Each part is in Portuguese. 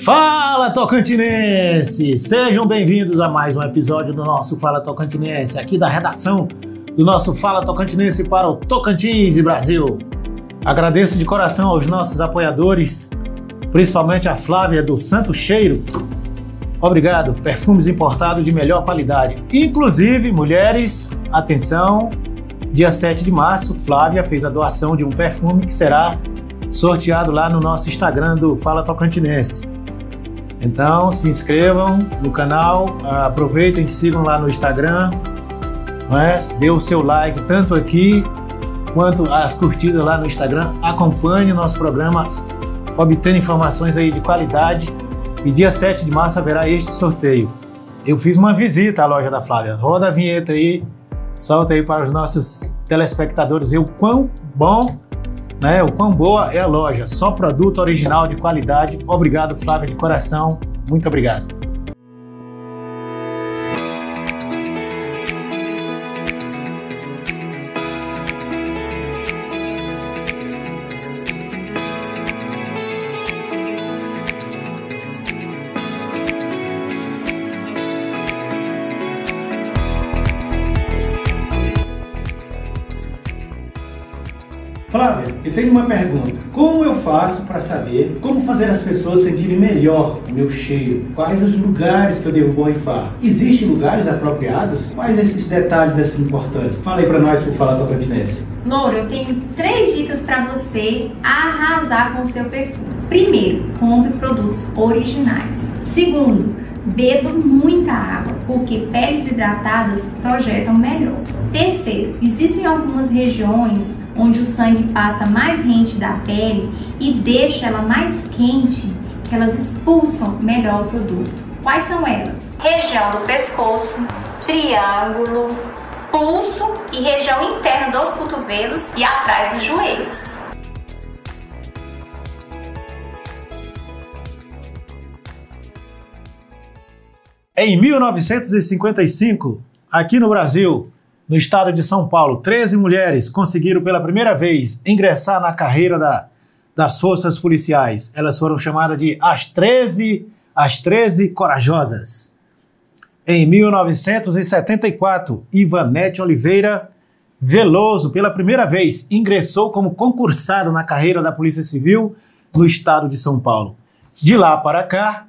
Fala, Tocantinense! Sejam bem-vindos a mais um episódio do nosso Fala Tocantinense, aqui da redação do nosso Fala Tocantinense para o Tocantins e Brasil. Agradeço de coração aos nossos apoiadores, principalmente a Flávia do Santo Cheiro. Obrigado, perfumes importados de melhor qualidade. Inclusive, mulheres, atenção, dia 7 de março, Flávia fez a doação de um perfume que será sorteado lá no nosso Instagram do Fala Tocantinense. Então, se inscrevam no canal, aproveitem, sigam lá no Instagram, dê o seu like tanto aqui quanto as curtidas lá no Instagram. Acompanhe o nosso programa, obtendo informações aí de qualidade. E dia 7 de março haverá este sorteio. Eu fiz uma visita à loja da Flávia. Roda a vinheta aí, solta aí para os nossos telespectadores ver o quão bom, o quão boa é a loja. Só produto original de qualidade. Obrigado, Flávia, de coração. Muito obrigado. Flávia, eu tenho uma pergunta. Como eu faço para saber como fazer as pessoas sentirem melhor o meu cheiro? Quais os lugares que eu devo borrifar? Existem lugares apropriados? Quais esses detalhes assim importantes? Fala aí para nós, por Fala Tocantinense. Louro, eu tenho 3 dicas para você arrasar com o seu perfume. Primeiro, compre produtos originais. Segundo, beba muita água, porque peles hidratadas projetam melhor. Terceiro, existem algumas regiões onde o sangue passa mais rente da pele e deixa ela mais quente, que elas expulsam melhor o produto. Quais são elas? Região do pescoço, triângulo, pulso e região interna dos cotovelos e atrás dos joelhos. Em 1955, aqui no Brasil, no estado de São Paulo, 13 mulheres conseguiram pela primeira vez ingressar na carreira das forças policiais. Elas foram chamadas de as 13 Corajosas. Em 1974, Ivanete Oliveira Veloso, pela primeira vez, ingressou como concursado na carreira da Polícia Civil no estado de São Paulo. De lá para cá,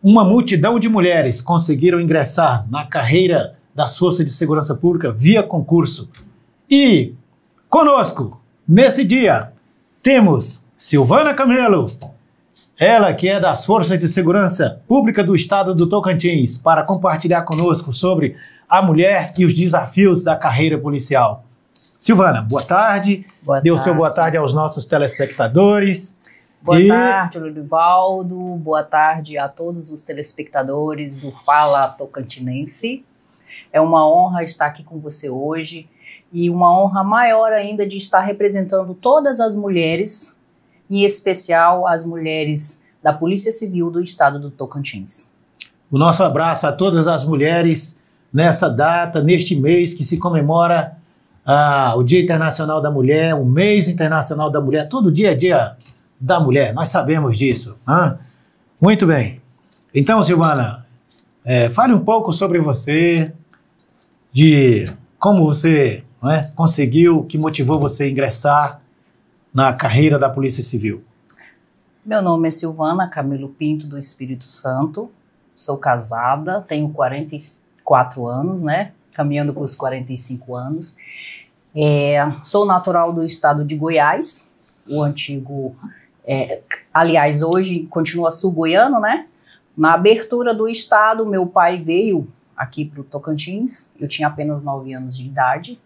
uma multidão de mulheres conseguiram ingressar na carreira das Forças de Segurança Pública via concurso. E conosco, nesse dia, temos Silvana Camelo, ela que é das Forças de Segurança Pública do Estado do Tocantins, para compartilhar conosco sobre a mulher e os desafios da carreira policial. Silvana, boa tarde. Dê o seu boa tarde aos nossos telespectadores. Boa tarde, Lorivaldo. Boa tarde a todos os telespectadores do Fala Tocantinense. É uma honra estar aqui com você hoje e uma honra maior ainda de estar representando todas as mulheres, em especial as mulheres da Polícia Civil do Estado do Tocantins. O nosso abraço a todas as mulheres nessa data, neste mês que se comemora o Dia Internacional da Mulher, o Mês Internacional da Mulher. Todo dia é dia da mulher, nós sabemos disso. Muito bem. Então, Silvana, fale um pouco sobre você, de como você conseguiu, que motivou você a ingressar na carreira da Polícia Civil. Meu nome é Silvana Camelo Pinto do Espírito Santo, sou casada, tenho 44 anos, caminhando para os 45 anos. Sou natural do estado de Goiás, o antigo, aliás, hoje continua sul-goiano, Na abertura do estado, meu pai veio aqui para o Tocantins, eu tinha apenas 9 anos de idade,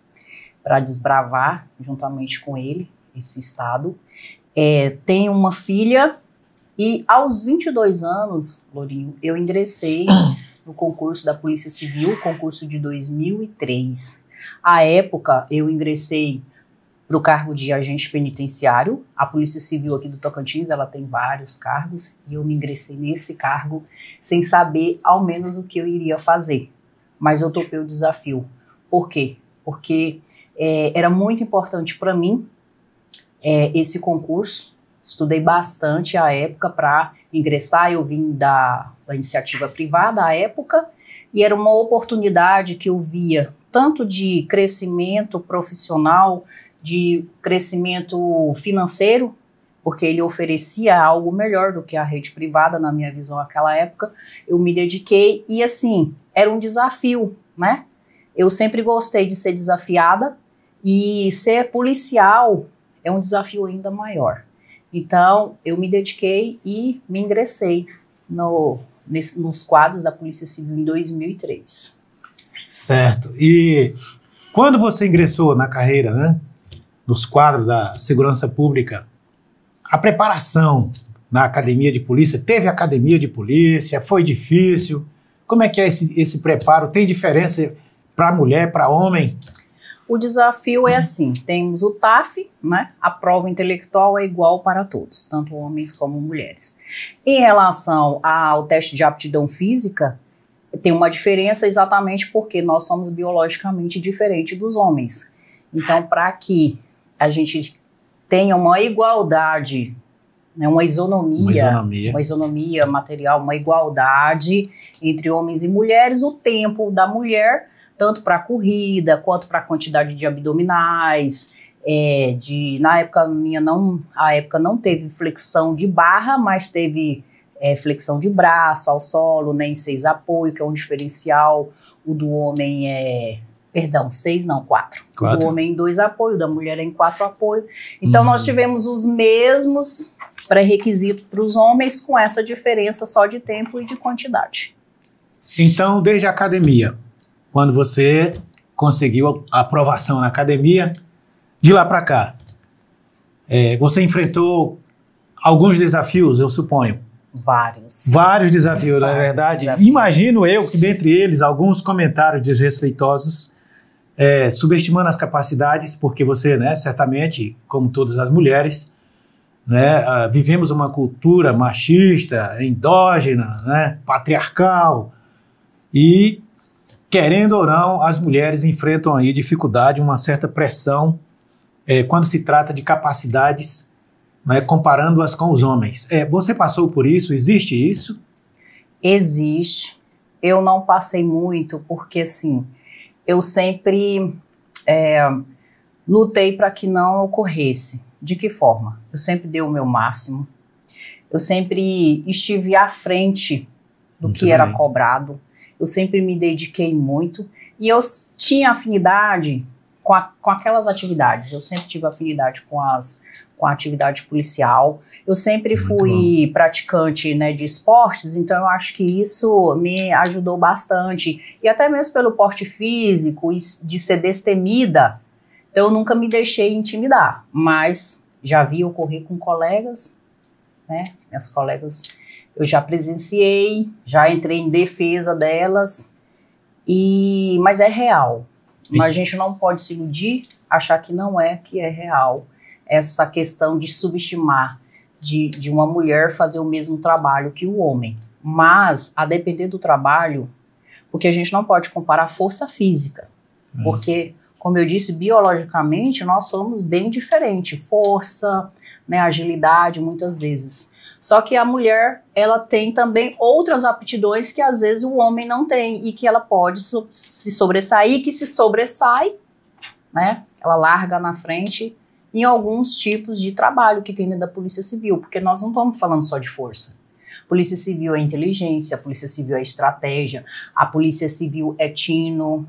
para desbravar, juntamente com ele, esse estado. Tenho uma filha e aos 22 anos, Lourinho, eu ingressei no concurso da Polícia Civil, concurso de 2003. À época, eu ingressei para o cargo de agente penitenciário. A Polícia Civil aqui do Tocantins, ela tem vários cargos, e eu me ingressei nesse cargo sem saber ao menos o que eu iria fazer. Mas eu topei o desafio. Por quê? Porque era muito importante para mim esse concurso. Estudei bastante à época para ingressar. Eu vim da iniciativa privada à época, e era uma oportunidade que eu via tanto de crescimento profissional, de crescimento financeiro, porque ele oferecia algo melhor do que a rede privada, na minha visão, naquela época. Eu me dediquei e, assim, era um desafio, né? Eu sempre gostei de ser desafiada, e ser policial é um desafio ainda maior. Então, eu me dediquei e me ingressei nos quadros da Polícia Civil em 2003. Certo. E quando você ingressou na carreira, né, nos quadros da segurança pública, a preparação na academia de polícia, teve academia de polícia, foi difícil? Como é que é esse preparo? Tem diferença para mulher, para homem? O desafio é assim, temos o TAF, né? A prova intelectual é igual para todos, tanto homens como mulheres. Em relação ao teste de aptidão física, tem uma diferença exatamente porque nós somos biologicamente diferentes dos homens. Então, para que a gente tenha uma igualdade, né, uma isonomia material, uma igualdade entre homens e mulheres, o tempo da mulher, tanto para corrida, quanto para a quantidade de abdominais, na época minha não teve flexão de barra, mas teve flexão de braço ao solo, né, em 6 apoio, que é um diferencial. O do homem é, 4. O do homem em 2 apoio, da mulher é em 4 apoio. Então nós tivemos os mesmos pré-requisitos para os homens, com essa diferença só de tempo e de quantidade. Então, desde a academia, quando você conseguiu a aprovação na academia, de lá para cá, você enfrentou alguns desafios, eu suponho. Vários desafios, na verdade. Desafios. Imagino eu que, dentre eles, alguns comentários desrespeitosos, subestimando as capacidades, porque você, né, certamente, como todas as mulheres, né, vivemos uma cultura machista, endógena, né, patriarcal, e, querendo ou não, as mulheres enfrentam aí dificuldade, uma certa pressão quando se trata de capacidades, né, comparando-as com os homens. Você passou por isso? Existe isso? Existe. Eu não passei muito porque, assim, eu sempre lutei para que não ocorresse. De que forma? Eu sempre dei o meu máximo. Eu sempre estive à frente do que era cobrado. Eu sempre me dediquei muito e eu tinha afinidade com aquelas atividades. Eu sempre tive afinidade com a atividade policial. Eu sempre fui praticante, né, de esportes, então eu acho que isso me ajudou bastante. E até mesmo pelo porte físico, de ser destemida, então eu nunca me deixei intimidar. Mas já vi ocorrer com colegas, né, minhas colegas, eu já presenciei, já entrei em defesa delas, mas é real. Mas a gente não pode se iludir, achar que não é, que é real. Essa questão de subestimar, de uma mulher fazer o mesmo trabalho que o homem. Mas, a depender do trabalho, porque a gente não pode comparar força física. Porque, como eu disse, biologicamente, nós somos bem diferentes. Força, né, agilidade, muitas vezes. Só que a mulher, ela tem também outras aptidões que às vezes o homem não tem e que ela pode se sobressair, que se sobressai, né? Ela larga na frente em alguns tipos de trabalho que tem dentro da Polícia Civil, porque nós não estamos falando só de força. Polícia Civil é inteligência, a Polícia Civil é estratégia, a Polícia Civil é tino,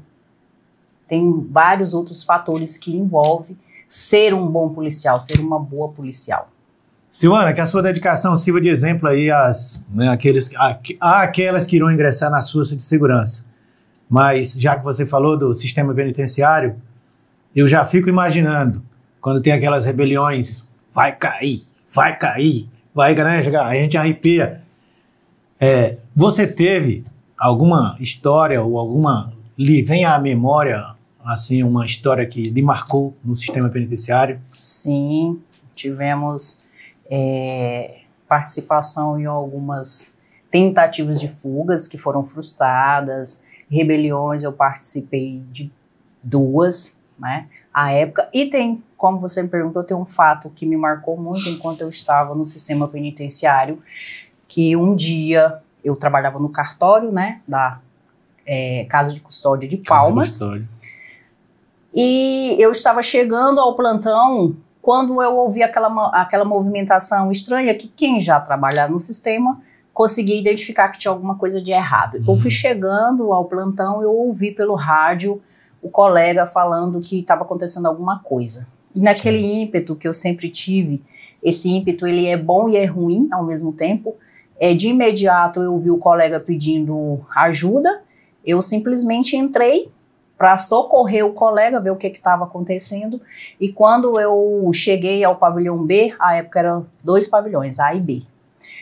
tem vários outros fatores que envolvem ser um bom policial, ser uma boa policial. Silvana, que a sua dedicação sirva de exemplo aí àquelas que irão ingressar nas forças de segurança. Mas, já que você falou do sistema penitenciário, eu já fico imaginando, quando tem aquelas rebeliões, vai cair, né, a gente arrepia. Você teve alguma história ou lhe vem à memória, assim, uma história que lhe marcou no sistema penitenciário? Sim, tivemos participação em algumas tentativas de fugas que foram frustradas, rebeliões, eu participei de 2, né, à época, e tem, como você me perguntou, tem um fato que me marcou muito enquanto eu estava no sistema penitenciário, que um dia eu trabalhava no cartório, né, da Casa de Custódia de Palmas. E eu estava chegando ao plantão quando eu ouvi aquela movimentação estranha que quem já trabalhava no sistema conseguia identificar que tinha alguma coisa de errado. Eu fui chegando ao plantão, eu ouvi pelo rádio o colega falando que estava acontecendo alguma coisa. E naquele ímpeto que eu sempre tive, esse ímpeto ele é bom e é ruim ao mesmo tempo, de imediato eu ouvi o colega pedindo ajuda, eu simplesmente entrei para socorrer o colega, ver o que estava acontecendo, e quando eu cheguei ao pavilhão B, à época eram 2 pavilhões, A e B.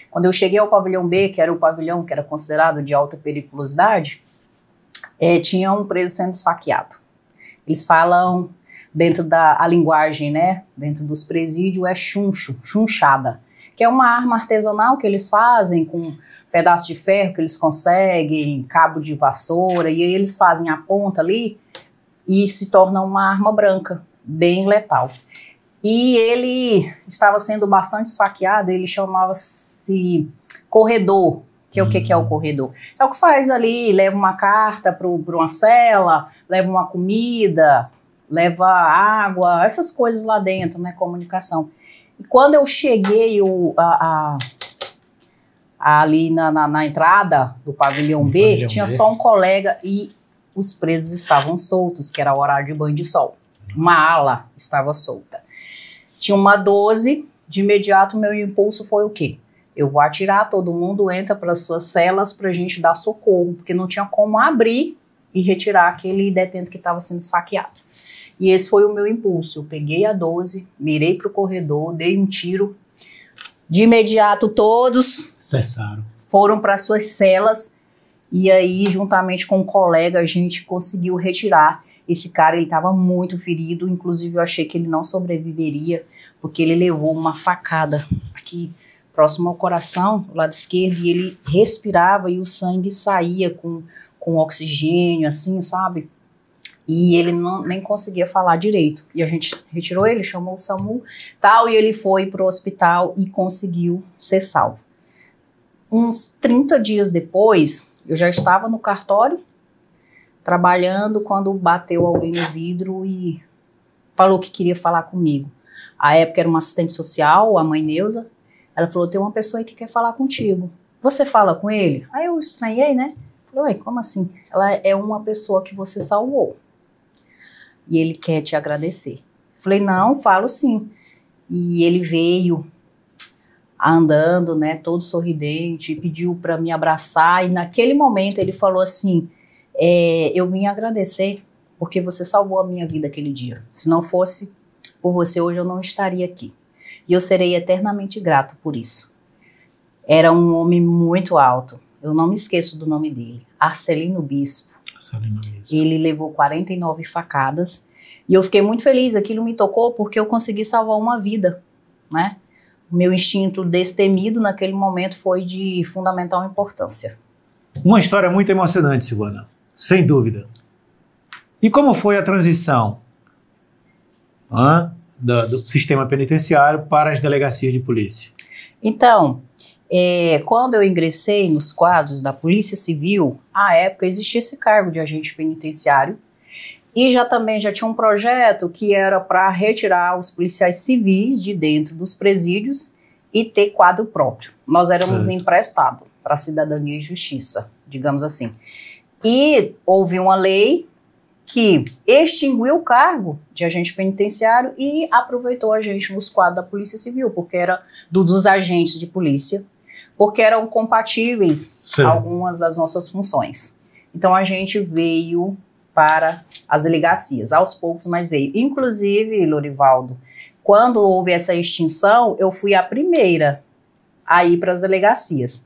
Quando eu cheguei ao pavilhão B, que era o pavilhão que era considerado de alta periculosidade, tinha um preso sendo esfaqueado. Eles falam, dentro da linguagem, né, dentro dos presídios, chunchada, que é uma arma artesanal que eles fazem com pedaço de ferro que eles conseguem, cabo de vassoura, e aí eles fazem a ponta ali e se torna uma arma branca, bem letal. E ele estava sendo bastante esfaqueado, ele chamava-se corredor, que é o que é o corredor? É o que faz ali, leva uma carta para uma cela, leva uma comida, leva água, essas coisas lá dentro, né, comunicação. E quando eu cheguei ali na entrada do pavilhão B, tinha só um colega e os presos estavam soltos, que era o horário de banho de sol. Uma ala estava solta. Tinha uma 12, de imediato meu impulso foi o quê? Eu vou atirar, todo mundo entra para as suas celas para a gente dar socorro, porque não tinha como abrir e retirar aquele detento que estava sendo esfaqueado. E esse foi o meu impulso. Eu peguei a 12, mirei para o corredor, dei um tiro. De imediato, todos cessaram, foram para suas celas. E aí, juntamente com um colega, a gente conseguiu retirar. Esse cara, ele estava muito ferido. Inclusive, eu achei que ele não sobreviveria, porque ele levou uma facada aqui próximo ao coração, do lado esquerdo, e ele respirava e o sangue saía com oxigênio, assim, sabe? E ele nem conseguia falar direito. E a gente retirou ele, chamou o SAMU, tal, e ele foi para o hospital e conseguiu ser salvo. Uns 30 dias depois, eu já estava no cartório, trabalhando, quando bateu alguém no vidro e falou que queria falar comigo. À época era uma assistente social, a mãe Neuza. Ela falou, tem uma pessoa aí que quer falar contigo. Você fala com ele? Aí eu estranhei, né? Falei, ué, como assim? Ela é uma pessoa que você salvou. E ele quer te agradecer. Falei, não, falo sim. E ele veio andando, né, todo sorridente, pediu para me abraçar, e naquele momento ele falou assim, eu vim agradecer porque você salvou a minha vida aquele dia. Se não fosse por você, hoje eu não estaria aqui. E eu serei eternamente grato por isso. Era um homem muito alto, eu não me esqueço do nome dele, Arcelino Bispo. Ele levou 49 facadas e eu fiquei muito feliz, aquilo me tocou porque eu consegui salvar uma vida, né? O meu instinto destemido naquele momento foi de fundamental importância. Uma história muito emocionante, Silvana, sem dúvida. E como foi a transição do sistema penitenciário para as delegacias de polícia? Então, quando eu ingressei nos quadros da Polícia Civil, à época existia esse cargo de agente penitenciário e também já tinha um projeto que era para retirar os policiais civis de dentro dos presídios e ter quadro próprio. Nós éramos emprestados para a cidadania e justiça, digamos assim. E houve uma lei que extinguiu o cargo de agente penitenciário e aproveitou a gente nos quadros da Polícia Civil, porque era dos agentes de polícia, porque eram compatíveis algumas das nossas funções. Então a gente veio para as delegacias, aos poucos, mas veio. Inclusive, Lorivaldo, quando houve essa extinção, eu fui a primeira a ir para as delegacias.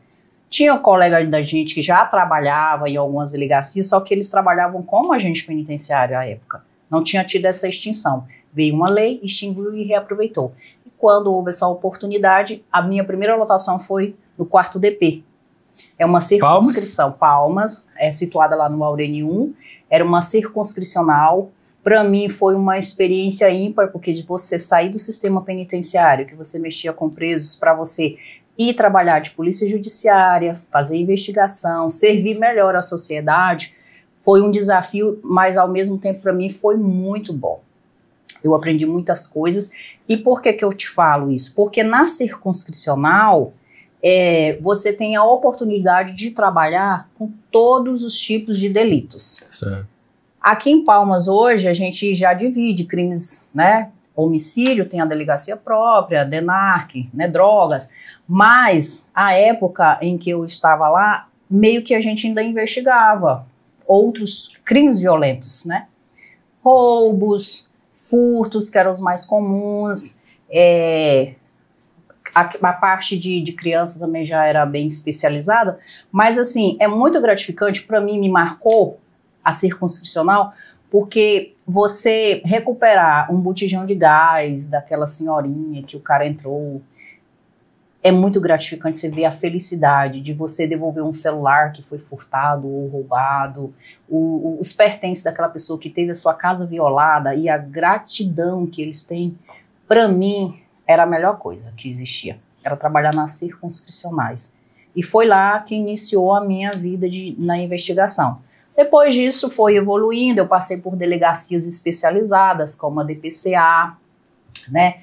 Tinha um colega da gente que já trabalhava em algumas delegacias, só que eles trabalhavam como agente penitenciário à época. Não tinha tido essa extinção. Veio uma lei, extinguiu e reaproveitou. E quando houve essa oportunidade, a minha primeira lotação foi no 4º DP. É uma circunscrição. Palmas, é situada lá no Aurene 1. Era uma circunscricional. Para mim foi uma experiência ímpar, porque de você sair do sistema penitenciário, que você mexia com presos, para você ir trabalhar de polícia judiciária, fazer investigação, servir melhor à sociedade, foi um desafio, mas ao mesmo tempo para mim foi muito bom. Eu aprendi muitas coisas. E por que eu te falo isso? Porque na circunscricional, você tem a oportunidade de trabalhar com todos os tipos de delitos. Certo. Aqui em Palmas hoje a gente já divide crimes, né? Homicídio tem a delegacia própria, DENARC, né? Drogas. Mas a época em que eu estava lá, meio que a gente ainda investigava outros crimes violentos, né? Roubos, furtos, que eram os mais comuns, a parte de criança também já era bem especializada, mas assim, é muito gratificante, para mim me marcou a circunscricional, porque você recuperar um botijão de gás daquela senhorinha que o cara entrou, é muito gratificante você ver a felicidade de você devolver um celular que foi furtado ou roubado, os pertences daquela pessoa que teve a sua casa violada e a gratidão que eles têm, para mim, era a melhor coisa que existia. Era trabalhar nas circunscricionais. E foi lá que iniciou a minha vida na investigação. Depois disso foi evoluindo, eu passei por delegacias especializadas, como a DPCA, né?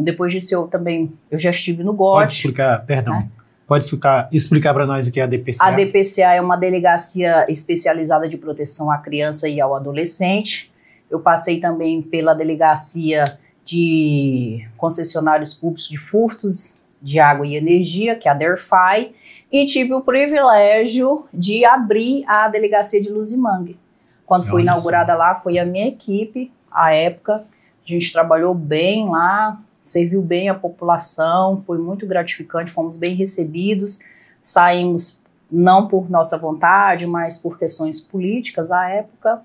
Depois disso eu já estive no GOT. Pode explicar, perdão, né? Pode explicar para nós o que é a DPCA? A DPCA é uma delegacia especializada de proteção à criança e ao adolescente. Eu passei também pela delegacia de concessionários públicos de furtos de água e energia, que é a DERFAI, e tive o privilégio de abrir a delegacia de Luzimangue. Quando foi inaugurada lá, foi a minha equipe, à época. A gente trabalhou bem lá, serviu bem a população, foi muito gratificante, fomos bem recebidos, saímos não por nossa vontade, mas por questões políticas à época.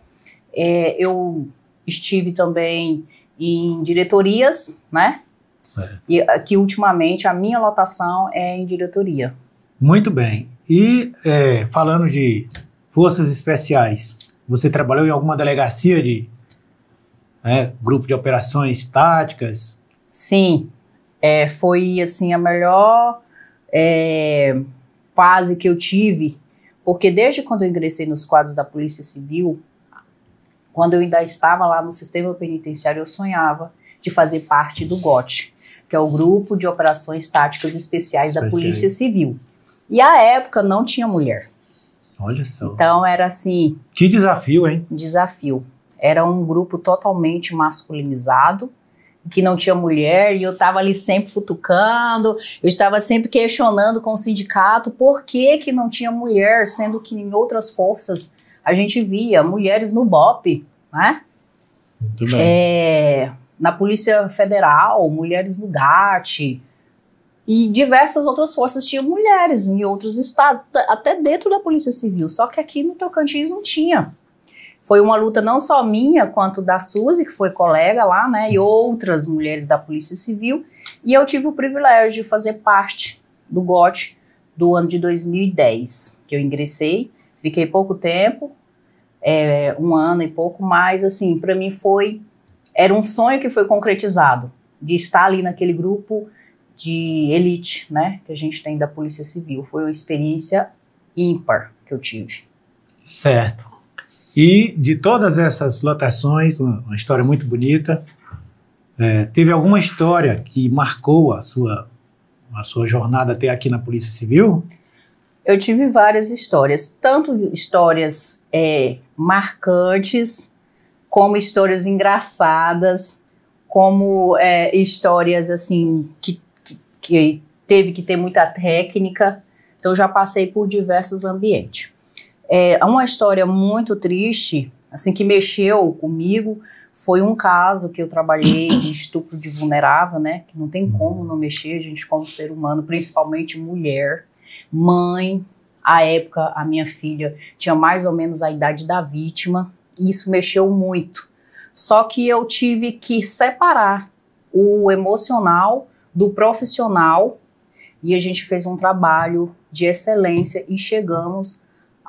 Eu estive também em diretorias, né? Certo. E que ultimamente a minha lotação é em diretoria. Muito bem. E falando de forças especiais, você trabalhou em alguma delegacia de grupo de operações táticas? Sim, foi assim a melhor fase que eu tive, porque desde quando eu ingressei nos quadros da Polícia Civil, quando eu ainda estava lá no sistema penitenciário, eu sonhava de fazer parte do GOT, que é o Grupo de Operações Táticas Especiais da Polícia Civil. E à época não tinha mulher. Olha só. Então era assim... Que desafio, hein? Desafio. Era um grupo totalmente masculinizado, que não tinha mulher, e eu estava ali sempre futucando, eu estava sempre questionando com o sindicato por que não tinha mulher, sendo que em outras forças a gente via mulheres no BOP, né? Muito bem. Na Polícia Federal, mulheres no GAT, e diversas outras forças tinham mulheres em outros estados, até dentro da Polícia Civil, só que aqui no Tocantins não tinha. Foi uma luta não só minha, quanto da Suzy, que foi colega lá, né, e outras mulheres da Polícia Civil, e eu tive o privilégio de fazer parte do GOT do ano de 2010, que eu ingressei, fiquei pouco tempo, 1 ano e pouco, mas assim, para mim era um sonho que foi concretizado, de estar ali naquele grupo de elite, né, que a gente tem da Polícia Civil. Foi uma experiência ímpar que eu tive. Certo. E de todas essas lotações, uma história muito bonita, teve alguma história que marcou a sua jornada até aqui na Polícia Civil? Eu tive várias histórias, tanto histórias marcantes, como histórias engraçadas, como histórias assim que teve que ter muita técnica. Então já passei por diversos ambientes. Uma história muito triste, assim, que mexeu comigo, foi um caso que eu trabalhei de estupro de vulnerável, né, que não tem como não mexer, a gente como ser humano, principalmente mulher, mãe. À época, a minha filha tinha mais ou menos a idade da vítima, e isso mexeu muito. Só que eu tive que separar o emocional do profissional, e a gente fez um trabalho de excelência e chegamos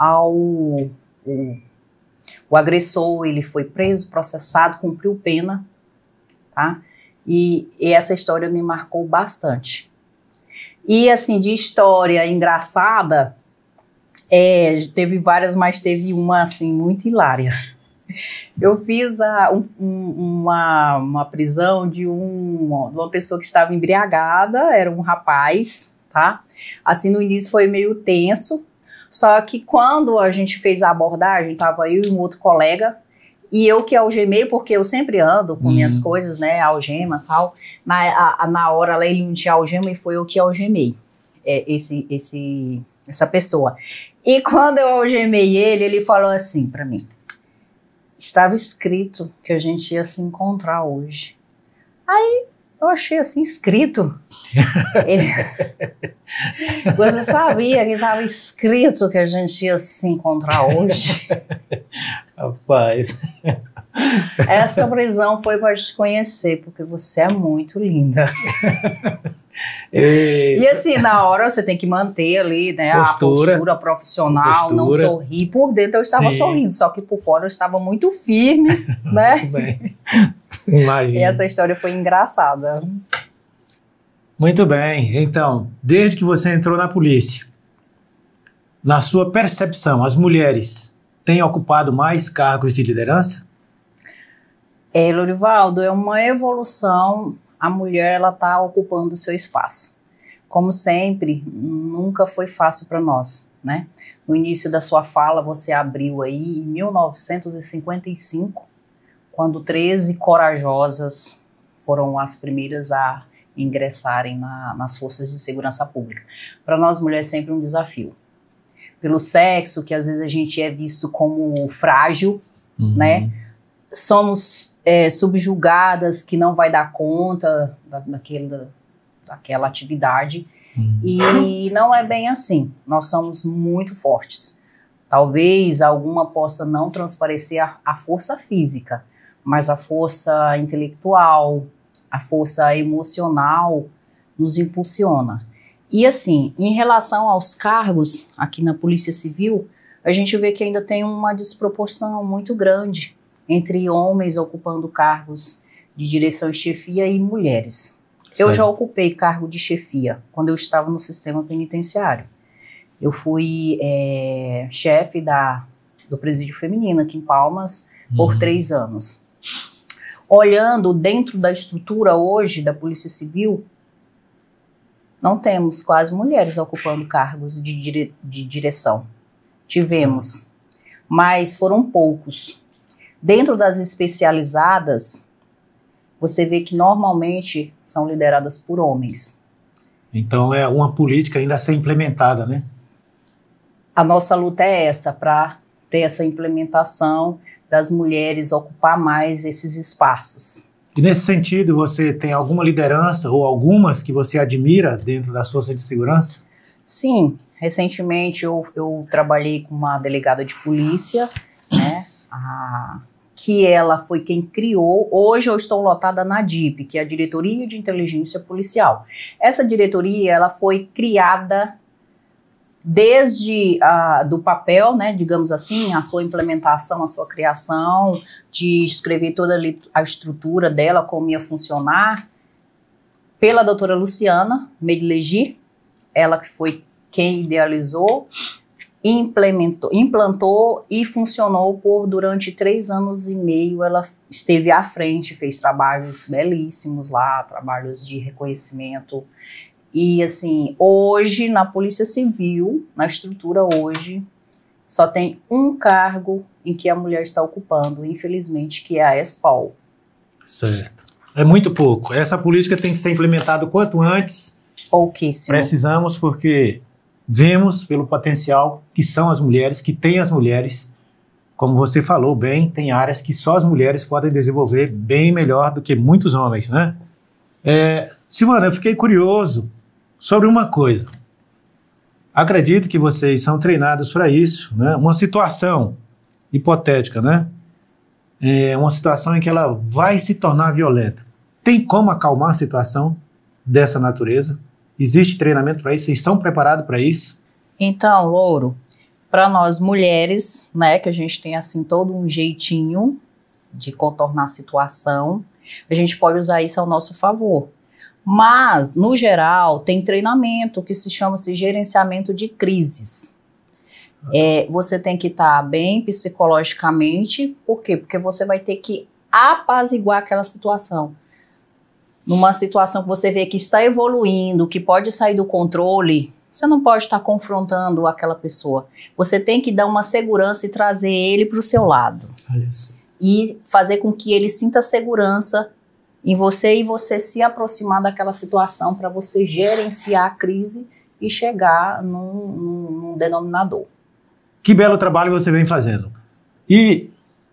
o agressor, ele foi preso, processado, cumpriu pena, tá? E essa história me marcou bastante. E assim, de história engraçada, teve várias, mas teve uma assim muito hilária. Eu fiz uma prisão de uma pessoa que estava embriagada, era um rapaz, tá? Assim, no início foi meio tenso, só que quando a gente fez a abordagem, tava eu e um outro colega, e eu que algemei, porque eu sempre ando com minhas coisas, né, algema e tal. Na hora lá ele não tinha algema e foi eu que algemei essa pessoa. E quando eu algemei ele falou assim pra mim: estava escrito que a gente ia se encontrar hoje. Aí eu achei assim, escrito. Você sabia que estava escrito que a gente ia se encontrar hoje? Rapaz. Essa prisão foi para te conhecer, porque você é muito linda. E assim, na hora você tem que manter ali, né, a postura profissional, não sorrir. Por dentro eu estava sorrindo, só que por fora eu estava muito firme, né? Muito bem. Imagina. E essa história foi engraçada. Muito bem. Então, desde que você entrou na polícia, na sua percepção, as mulheres têm ocupado mais cargos de liderança? Lorivaldo, é uma evolução. A mulher, ela está ocupando o seu espaço. Como sempre, nunca foi fácil para nós, né? No início da sua fala, você abriu aí em 1955, quando 13 corajosas foram as primeiras a ingressarem nas forças de segurança pública. Para nós, mulheres, é sempre um desafio. Pelo sexo, que às vezes a gente é visto como frágil, né? Somos subjugadas, que não vai dar conta daquela atividade. E não é bem assim. Nós somos muito fortes. Talvez alguma possa não transparecer a força física, mas a força intelectual, a força emocional nos impulsiona. E assim, em relação aos cargos aqui na Polícia Civil, a gente vê que ainda tem uma desproporção muito grande entre homens ocupando cargos de direção e chefia e mulheres. Certo. Eu já ocupei cargo de chefia quando eu estava no sistema penitenciário. Eu fui chefe do presídio feminino aqui em Palmas por 3 anos. Olhando dentro da estrutura hoje da Polícia Civil, não temos quase mulheres ocupando cargos de direção. Tivemos, mas foram poucos. Dentro das especializadas, você vê que normalmente são lideradas por homens. Então é uma política ainda a ser implementada, né? A nossa luta é essa, para ter essa implementação das mulheres ocupar mais esses espaços. E nesse sentido, você tem alguma liderança ou algumas que você admira dentro das forças de segurança? Sim, recentemente eu trabalhei com uma delegada de polícia, né? Que ela foi quem criou. Hoje eu estou lotada na DIP, que é a Diretoria de Inteligência Policial. Essa diretoria, ela foi criada desde do papel, né, digamos assim, a sua implementação, a sua criação, de escrever toda a estrutura dela, como ia funcionar, pela doutora Luciana Medlegi, ela que foi quem idealizou, implantou e funcionou durante 3 anos e meio. Ela esteve à frente, fez trabalhos belíssimos lá, trabalhos de reconhecimento. E assim, hoje na Polícia Civil, na estrutura hoje, só tem um cargo em que a mulher está ocupando, infelizmente, que é a ESPOL. Certo. É muito pouco. Essa política tem que ser implementada o quanto antes. Pouquíssimo. Precisamos, porque vemos pelo potencial que são as mulheres, que tem as mulheres. Como você falou bem, tem áreas que só as mulheres podem desenvolver bem melhor do que muitos homens, né? Silvana, eu fiquei curioso sobre uma coisa. Acredito que vocês são treinados para isso, né? Uma situação hipotética, né? Uma situação em que ela vai se tornar violenta. Tem como acalmar a situação dessa natureza? Existe treinamento para isso? Vocês estão preparados para isso? Então, Louro, para nós mulheres, né, que a gente tem assim todo um jeitinho de contornar a situação, a gente pode usar isso ao nosso favor. Mas, no geral, tem treinamento que se chama-se gerenciamento de crises. Você tem que estar bem psicologicamente. Por quê? Porque você vai ter que apaziguar aquela situação. Numa situação que você vê que está evoluindo, que pode sair do controle, você não pode estar confrontando aquela pessoa. Você tem que dar uma segurança e trazer ele para o seu lado. E fazer com que ele sinta segurança em você e você se aproximar daquela situação para você gerenciar a crise e chegar num denominador. Que belo trabalho você vem fazendo.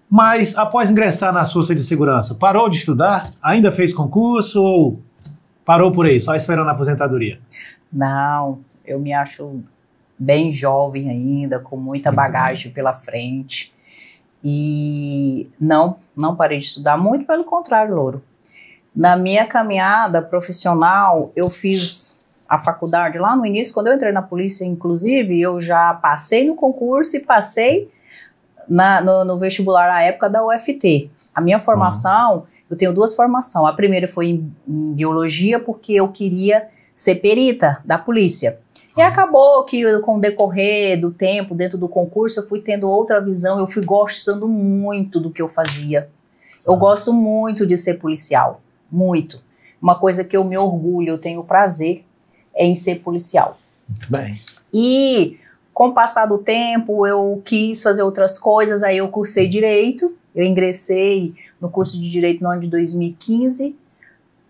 Mas após ingressar na força de segurança, parou de estudar? Ainda fez concurso ou parou por aí, só esperando a aposentadoria? Não, eu me acho bem jovem ainda, com muita bagagem pela frente. E não parei de estudar, muito pelo contrário, Louro. Na minha caminhada profissional, eu fiz a faculdade lá no início, quando eu entrei na polícia, inclusive, eu já passei no concurso e passei no vestibular à época da UFT. A minha formação, eu tenho 2 formações. A primeira foi em biologia, porque eu queria ser perita da polícia. E acabou que com o decorrer do tempo, dentro do concurso, eu fui tendo outra visão, eu fui gostando muito do que eu fazia. Eu gosto muito de ser policial, muito. Uma coisa que eu me orgulho, eu tenho prazer em ser policial. Muito bem. E com o passar do tempo, eu quis fazer outras coisas, aí eu cursei Direito, eu ingressei no curso de Direito no ano de 2015,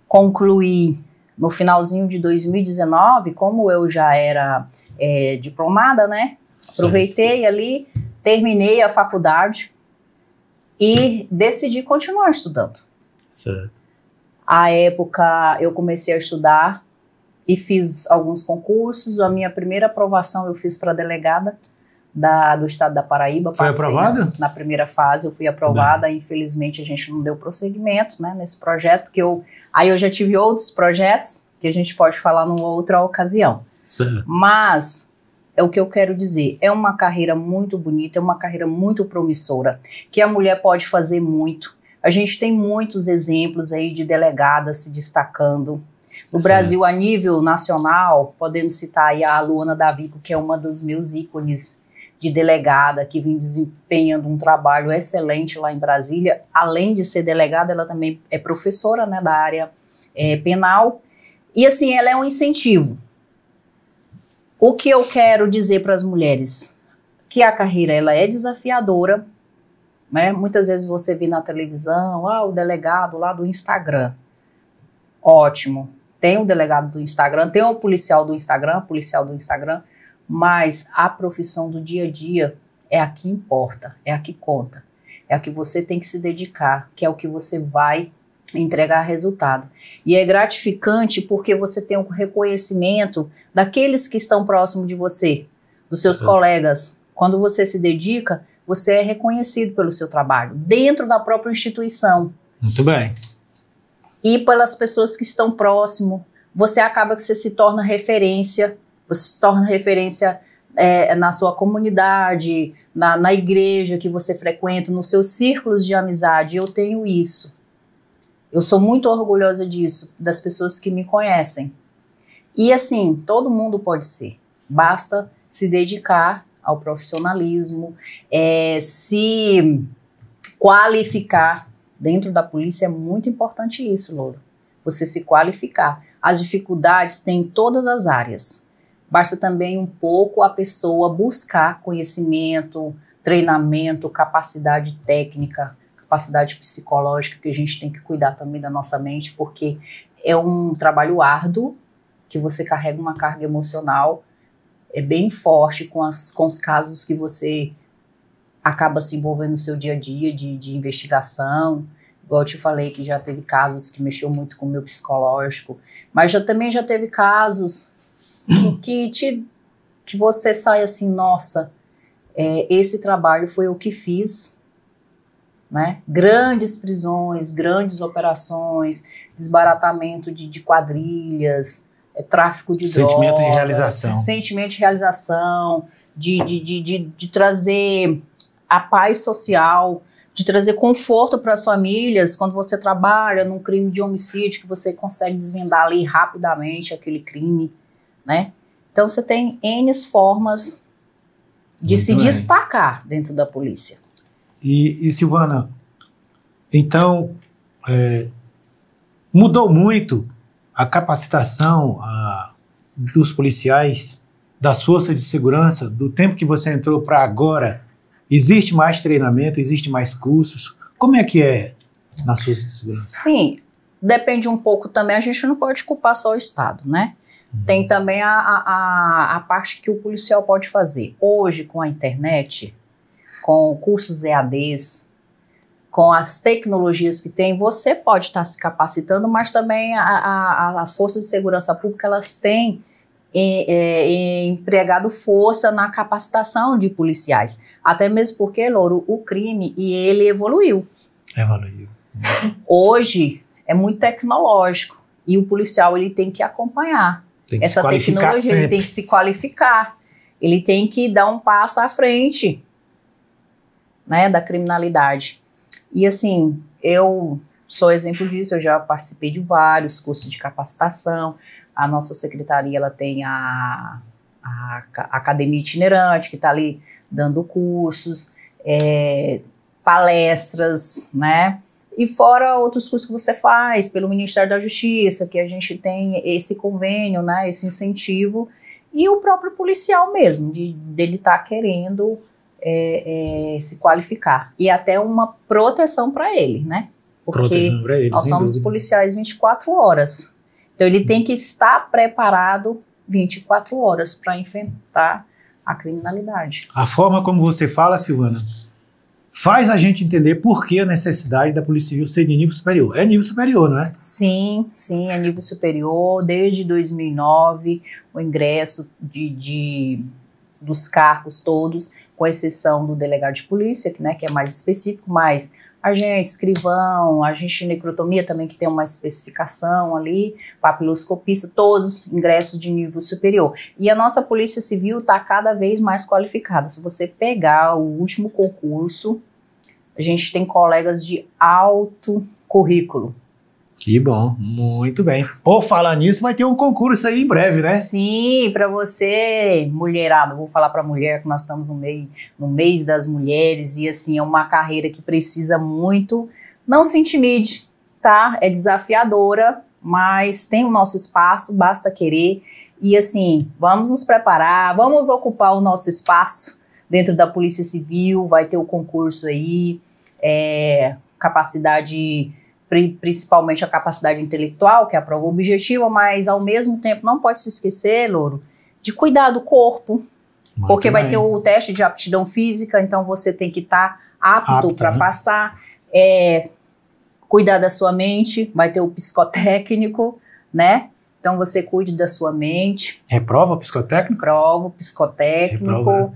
concluí no finalzinho de 2019, como eu já era diplomada, né? Aproveitei ali, terminei a faculdade e decidi continuar estudando. Certo. À época, eu comecei a estudar e fiz alguns concursos. A minha primeira aprovação eu fiz para delegada do estado da Paraíba. Foi aprovada? Na primeira fase eu fui aprovada, infelizmente a gente não deu prosseguimento, né, nesse projeto, porque aí eu já tive outros projetos que a gente pode falar numa outra ocasião. Certo. Mas é o que eu quero dizer, é uma carreira muito bonita, é uma carreira muito promissora, que a mulher pode fazer muito. A gente tem muitos exemplos aí de delegadas se destacando. No Brasil, a nível nacional, podemos citar aí a Luana Davico, que é uma dos meus ícones de delegada, que vem desempenhando um trabalho excelente lá em Brasília. Além de ser delegada, ela também é professora, né, da área penal. E assim, ela é um incentivo. O que eu quero dizer para as mulheres? Que a carreira ela é desafiadora, né? Muitas vezes você vê na televisão, o delegado lá do Instagram. Ótimo. Tem o delegado do Instagram, tem o policial do Instagram, mas a profissão do dia a dia é a que importa, é a que conta, é a que você tem que se dedicar, que é o que você vai entregar resultado. E é gratificante porque você tem um reconhecimento daqueles que estão próximos de você, dos seus colegas. Quando você se dedica, você é reconhecido pelo seu trabalho, dentro da própria instituição. Muito bem. E pelas pessoas que estão próximo, você acaba que você se torna referência, você se torna referência na sua comunidade, na igreja que você frequenta, nos seus círculos de amizade. Eu tenho isso. Eu sou muito orgulhosa disso, das pessoas que me conhecem. E assim, todo mundo pode ser. Basta se dedicar ao profissionalismo, se qualificar. Dentro da polícia é muito importante isso, Louro. Você se qualificar. As dificuldades tem em todas as áreas. Basta também um pouco a pessoa buscar conhecimento, treinamento, capacidade técnica, capacidade psicológica, que a gente tem que cuidar também da nossa mente, porque é um trabalho árduo, que você carrega uma carga emocional bem forte com os casos que você acaba se envolvendo no seu dia a dia de investigação. Igual eu te falei que já teve casos que mexeu muito com o meu psicológico, mas também já teve casos que você sai assim, nossa, esse trabalho foi o que fiz, né? Grandes prisões, grandes operações, desbaratamento de quadrilhas, tráfico de drogas. Sentimento de realização. Sentimento de realização, de trazer a paz social de trazer conforto para as famílias quando você trabalha num crime de homicídio, que você consegue desvendar ali rapidamente aquele crime, né? Então você tem N formas de Muito se bem. destacar dentro da polícia. E Silvana, então, mudou muito a capacitação dos policiais, das forças de segurança, do tempo que você entrou para agora? Existe mais treinamento, existe mais cursos? Como é que é nas forças de segurança? Sim, depende um pouco também, a gente não pode culpar só o Estado, né? Tem também a parte que o policial pode fazer. Hoje, com a internet, com cursos EADs, com as tecnologias que tem, você pode estar se capacitando, mas também as forças de segurança pública, elas têm empregado força na capacitação de policiais. Até mesmo porque, Louro, o crime, ele evoluiu. Evoluiu. Hoje, é muito tecnológico e o policial, ele tem que acompanhar. Tem que Essa se qualificar tecnologia, ele sempre. tem que se qualificar, ele tem que dar um passo à frente, né, da criminalidade. E assim, eu sou exemplo disso, eu já participei de vários cursos de capacitação. A nossa secretaria, ela tem a academia itinerante, que está ali dando cursos, palestras, né? E fora outros cursos que você faz pelo Ministério da Justiça, que a gente tem esse convênio, né, esse incentivo, e o próprio policial mesmo, dele estar querendo se qualificar. E até uma proteção para ele, né? Porque nós somos policiais 24 horas. Então ele tem que estar preparado 24 horas para enfrentar a criminalidade. A forma como você fala, Silvana, faz a gente entender por que a necessidade da Polícia Civil ser de nível superior. É nível superior, não é? Sim, é nível superior. Desde 2009, o ingresso dos cargos todos, com exceção do delegado de polícia, né, que é mais específico, mas agente, escrivão, agente de necrotomia também, que tem uma especificação ali, papiloscopista, todos ingressos de nível superior. E a nossa Polícia Civil está cada vez mais qualificada. Se você pegar o último concurso, a gente tem colegas de alto currículo. Que bom, muito bem. Por falar nisso, vai ter um concurso aí em breve, né? Sim, para você, mulherada, vou falar para mulher que nós estamos no mês das mulheres e assim, é uma carreira que precisa muito. Não se intimide, tá? É desafiadora, mas tem o nosso espaço, basta querer. E assim, vamos nos preparar, vamos ocupar o nosso espaço dentro da Polícia Civil, vai ter o concurso aí, capacidade, principalmente a capacidade intelectual, que é a prova objetiva, mas ao mesmo tempo não pode se esquecer, Louro, de cuidar do corpo, muito porque bem. Vai ter o teste de aptidão física, então você tem que estar apto para passar, cuidar da sua mente, vai ter o psicotécnico, né? Então você cuide da sua mente. Reprova o psicotécnico? Prova o psicotécnico. Reprova, né?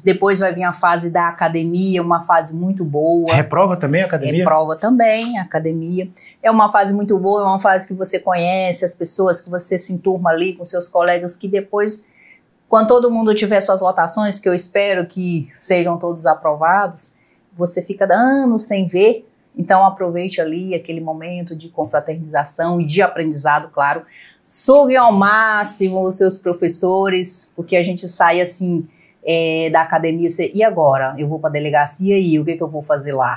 Depois vai vir a fase da academia, uma fase muito boa. Reprova também a academia? Reprova também a academia. É uma fase muito boa, é uma fase que você conhece as pessoas, que você se enturma ali com seus colegas, que depois, quando todo mundo tiver suas lotações, que eu espero que sejam todos aprovados, você fica anos sem ver. Então aproveite ali aquele momento de confraternização e de aprendizado, claro. Sugue ao máximo os seus professores, porque a gente sai assim... da academia, e agora? Eu vou para a delegacia e o que eu vou fazer lá?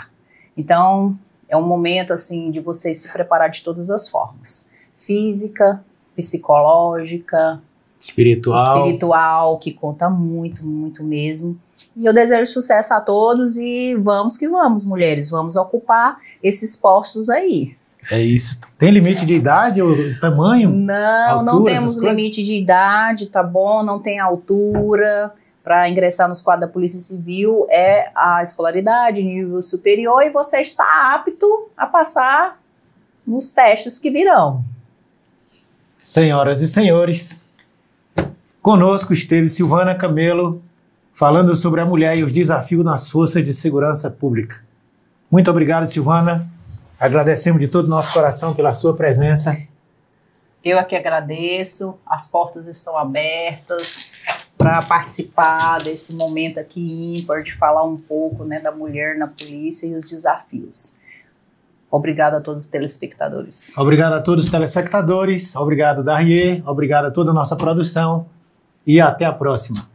Então, é um momento assim de você se preparar de todas as formas. Física, psicológica, espiritual, que conta muito, muito mesmo. E eu desejo sucesso a todos e vamos que vamos, mulheres, vamos ocupar esses postos aí. É isso. Tem limite de idade ou tamanho? Não, altura, não temos limite de idade, tá bom? Não tem altura. Para ingressar nos quadros da Polícia Civil é a escolaridade, nível superior, e você está apto a passar nos testes que virão. Senhoras e senhores, conosco esteve Silvana Camelo, falando sobre a mulher e os desafios nas forças de segurança pública. Muito obrigado, Silvana. Agradecemos de todo o nosso coração pela sua presença. Eu é que agradeço, as portas estão abertas. para participar desse momento aqui ímpar de falar um pouco, né, da mulher na polícia e os desafios. Obrigado a todos os telespectadores. Obrigado a todos os telespectadores, obrigado Darriê, obrigado a toda a nossa produção e até a próxima.